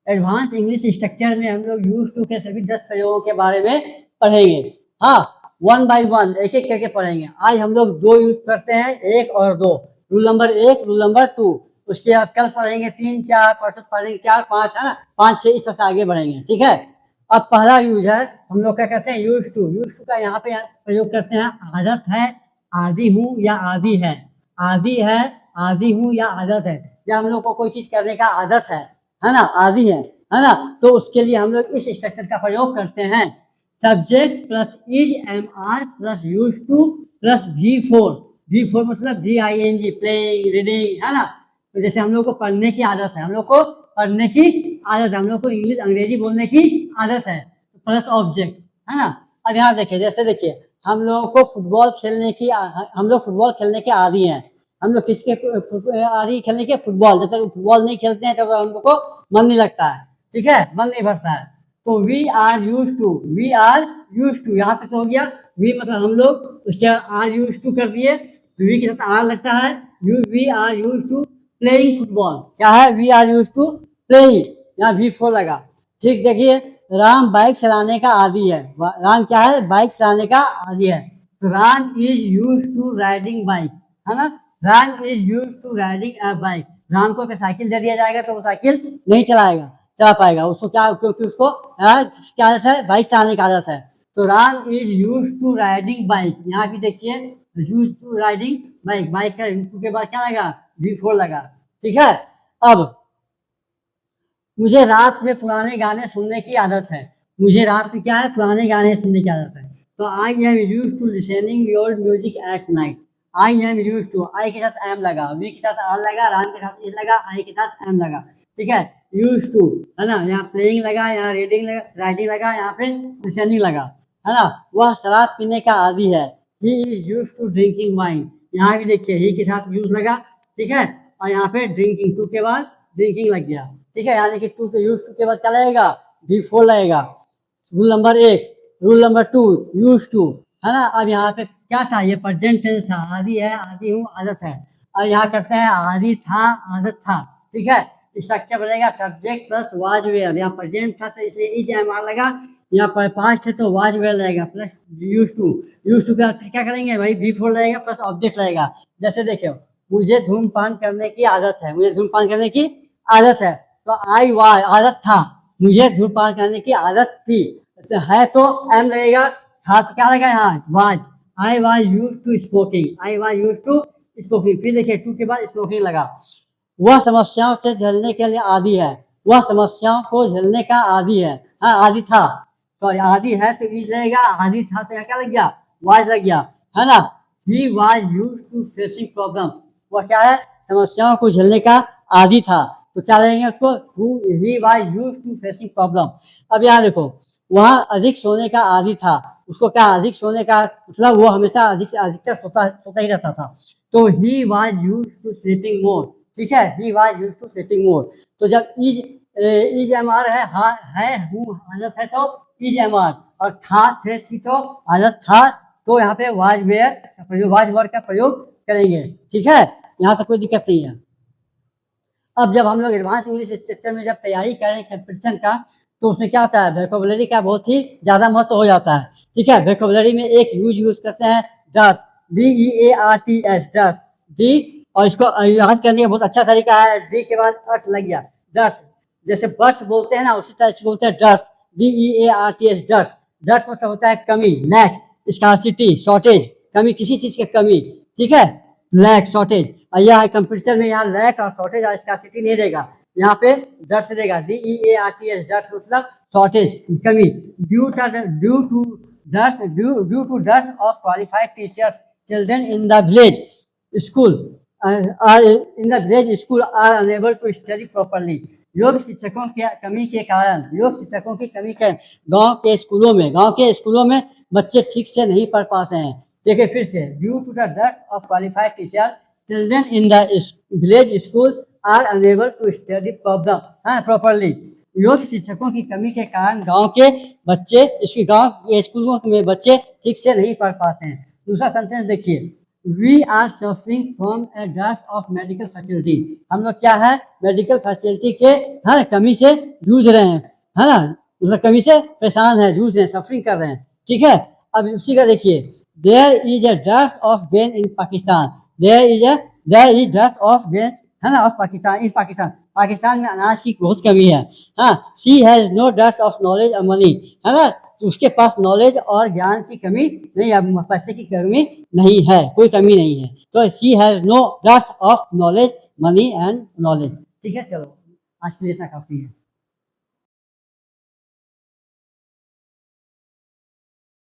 Advance English structure में हम लोग यूज टू के सभी 10 प्रयोगों के बारे में पढ़ेंगे। हाँ, वन बाय वन एक एक करके पढ़ेंगे। आज हम लोग 2 यूज करते हैं, 1 और 2, रूल नंबर 1, रूल नंबर 2। उसके बाद कल पढ़ेंगे 3, 4, परसों पढ़ेंगे 4, 5, है ना, 5, 6 इस तरह से आगे बढ़ेंगे। ठीक है, अब पहला यूज है, हम लोग क्या करते हैं, यूज टू। यूज टू का यहाँ पे प्रयोग करते हैं, आदत है, आदि हूँ या आदि है। आदि है, आदि हूँ या आदत है। जब हम लोग को कोई चीज करने का आदत है ना, आदि है ना, तो उसके लिए हम लोग इस स्ट्रक्चर का प्रयोग करते हैं। Subject plus is am are plus used to plus V4। V4 मतलब VING, प्लेइंग, रीडिंग, है ना। तो जैसे हम लोग को पढ़ने की आदत है, हम लोग को पढ़ने की आदत है, हम लोग को इंग्लिश अंग्रेजी बोलने की आदत है, प्लस ऑब्जेक्ट, है ना। अब यहाँ देखिए, जैसे देखिए हम लोगों को फुटबॉल खेलने की, हम लोग फुटबॉल खेलने के आदी हैं। हम लोग किसके आदी खेलने के, फुटबॉल। जब तक फुटबॉल नहीं खेलते हैं तब हम लोग को मन नहीं लगता है, ठीक है, मन नहीं भरता है। तो we are used to, we are used to, यहाँ तक हो गया। वी मतलब हम लोग, उसके आर यूज टू कर दिए, वी के साथ आर लगता है। We are used to playing football, क्या है, we are used to playing, यहाँ V4 लगा। ठीक, देखिए राम बाइक चलाने का आदी है। राम क्या है, बाइक चलाने का आदी है। तो Ram is used to riding bike, है ना। Ram is used to riding a bike. Ram को अगर साइकिल दे दिया जाएगा तो वो साइकिल नहीं चला पाएगा। उसको क्या, क्योंकि उसको क्या आदत है, बाइक चलाने की आदत है। तो Ram is used to riding bike, यहाँ भी देखिए used to riding bike, bike का यूज टू के बाद क्या लगा, V4 लगा। ठीक है, अब मुझे रात में पुराने गाने सुनने की आदत है। मुझे रात में क्या है, पुराने गाने सुनने की आदत है। तो I am use to listening your music at night. I am use to, I के साथ एम लगा, वी के साथ आर लगा, राम के साथ इज लगा, आई के साथ एम लगा। ठीक है, यूज टू, है ना, यहाँ प्लेइंग लगा, यहाँ रीडिंग लगा, राइटिंग लगा, यहाँ पे लिसनिंग लगा, है ना। वह शराब पीने का आदी है। He is used to drinking wine, यहाँ भी देखिए ही के साथ यूज लगा, ठीक है, और यहाँ पे ड्रिंकिंग, टू के बाद ड्रिंकिंग लग गया। ठीक है, यानी कि टू के यूज टू के बाद क्या लगेगा, V4 लगेगा। Rule number 1, rule number 2, used to, है ना। अब यहाँ पे क्या था, ये प्रेजेंट टेंस था, आदि है, आदि हूँ, आदत है। अब यहाँ करते हैं आदि था, आदत था। ठीक है, स्ट्रक्चर बनेगा सब्जेक्ट प्लस वाज वेयर। यहाँ प्रेजेंट था तो इसलिए इज एम आर लगा, यहाँ पर पास्ट है तो वाज वेयर लगेगा plus used to. Used to का फिर क्या करेंगे भाई, V4 लगेगा प्लस ऑब्जेक्ट लगेगा। जैसे देखियो, मुझे धूम्रपान करने की आदत है, मुझे धूम्रपान करने की आदत है, तो आई वाज, आदत था, मुझे धूम्रपान करने की आदत थी। है तो एम लगेगा, था तो क्या लगेगा यहाँ, was. I was use to smoking, I was use to smoking. फिर देखिए टू के बाद स्मोकिंग लगा। वह समस्याओं से झेलने के लिए आदी है, वह समस्याओं को झेलने का आदी है। हाँ, आदि था, सॉरी आदि है तो इज लगेगा, आदि था तो यहाँ क्या लग गया, वाज लग गया, है ना। He was use to facing problem, वह क्या है, समस्याओं को झेलने का आदी था, तो क्या लेंगे उसको, he was use to facing problem. अब यहाँ देखो, वह अधिक सोने का आदी था, उसको क्या, अधिक सोने का मतलब वो हमेशा अधिकतर सोता ही रहता था। तो he was use to sleeping more. ठीक है, he was use to sleeping more. तो जब इज एम आर है, हाँ है, हूँ आदत है, तो इज एम आर, और था थे थी तो आदत था, तो यहाँ पे वाज वेयर का प्रयोग, वाज वर्ड का प्रयोग करेंगे। ठीक है, यहाँ तक कोई दिक्कत नहीं है। अब जब हम लोग एडवांस इंग्लिश स्ट्रक्चर में जब तैयारी करें कंपटीशन का, तो उसमें क्या होता है, वोकैबुलरी का बहुत ही ज्यादा महत्व हो जाता है। ठीक है, वोकैबुलरी में एक यूज करते हैं डर्ट, DEARTS, डर्ट, डी, और इसको याद करने का बहुत अच्छा तरीका है, डी के बाद अर्थ लग गया, डर्ट। जैसे बर्थ बोलते हैं ना, उसी तरह इसको बोलते हैं डर्ट, DEARTS, डर्ट। डर्ट मतलब होता है कमी, लैक, स्कार्सिटी, शॉर्टेज, कमी, किसी चीज की कमी। ठीक है, लैक, शॉर्टेज। यह कंपटीशन में यहाँ लैक और शॉर्टेज और स्कार्सिटी नहीं देगा, यहाँ पे डर्ट देगा, DEARTS, डर्ट मतलब शॉर्टेज, कमी। Due to dearth of qualified teachers, children in the village school are unable to study properly. योग शिक्षकों के कमी के कारण, योग शिक्षकों की कमी के गांव के स्कूलों में बच्चे ठीक से नहीं पढ़ पाते हैं। देखिए फिर से, due to the death of qualified teacher, children in the village school are unable to study properly. योग शिक्षकों की कमी के कारण गांव के बच्चे, गांव के स्कूलों में बच्चे ठीक से नहीं पढ़ पाते हैं। दूसरा सेंटेंस देखिए, we are suffering from a dearth of medical facility, हम लोग क्या है, मेडिकल फैसिलिटी के है ना कमी से जूझ रहे हैं, है ना, मतलब कमी से परेशान है, जूझ रहे हैं, सफरिंग कर रहे हैं, ठीक है। अब उसी का देखिए, there is a dearth of grain in Pakistan, there is dearth of grain, है ना, ऑफ पाकिस्तान, इन पाकिस्तान, पाकिस्तान में अनाज की बहुत कमी है, हाँ। She has no dearth of knowledge और मनी, है ना, तो उसके पास नॉलेज और ज्ञान की कमी नहीं है, पैसे की कमी नहीं है, कोई कमी नहीं है, तो she has no dearth of knowledge money and knowledge, ठीक है। चलो आज के लिए इतना काफी है।